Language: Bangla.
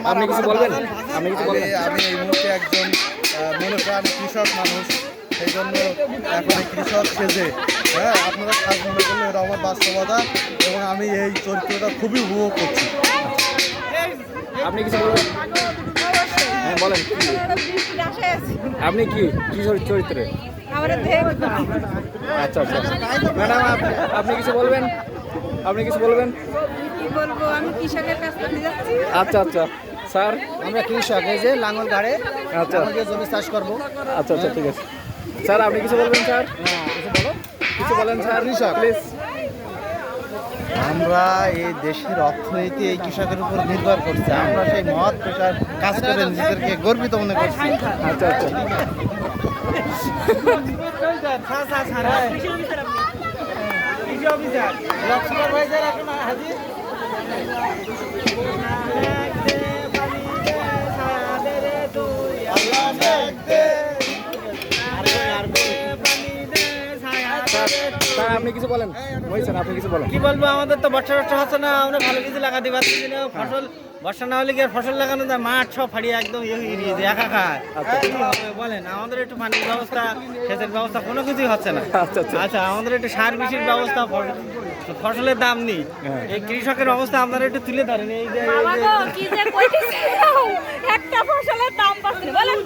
আপনি কিছু বলবেন? আমি এই মুহূর্তে একজন মনোপ্রাণ কৃষক মানুষ, সেই জন্য এখন এই কৃষক সেজে আপনারা খাস মনে করলে এটা আমার বাস্তবতা এবং আমি এই চরিত্রটা খুবই উপভোগ করছি। আপনি কিছু বলবেন? হ্যাঁ বলেন। আপনি কি চরিত্রে? আচ্ছা আচ্ছা ম্যাডাম, আপনি কিছু বলবেন? আপনি কিছু বলবেন? কি বলবো, আমি কৃষকের কাছ থেকে যাচ্ছি। আচ্ছা আচ্ছা স্যার, আমরা কৃষক, এই যে লাঙল গাড়ে আচ্ছা জমি চাষ করবো। আচ্ছা আচ্ছা ঠিক আছে স্যার, আপনি কিছু বলবেন স্যার? কিছু বলেন স্যার প্লিজ। আমরা এই দেশের অর্থনীতি এই কৃষকের উপর নির্ভর করছে। আমরা সেই মহৎ পেশার কাজ করে নিজেদেরকে গর্বিত মনে করছি। আচ্ছা আচ্ছা স্যার, আপনি কিছু বলেন? স্যার আপনি কিছু বলেন। কি বলবো, আমাদের তো বর্ষা হচ্ছে না, আমরা ভালো কিছু লাগাতে পারছি না। ফসল বর্ষা না হলে কি আর ফসল লাগানো যায়? মাঠ সব ফাড়িয়ে একদম একাকার। কি হবে বলেন? আমাদের একটু পানির ব্যবস্থা, সেচের ব্যবস্থা কোনো কিছুই হচ্ছে না। আচ্ছা, আমাদের একটু সার বৃষ্টির ব্যবস্থা, ফসলের দাম নেই। এই কৃষকের অবস্থা আপনারা একটু তুলে ধরেন। এই যে একটা ফসলের দাম পাচ্ছি বলেন।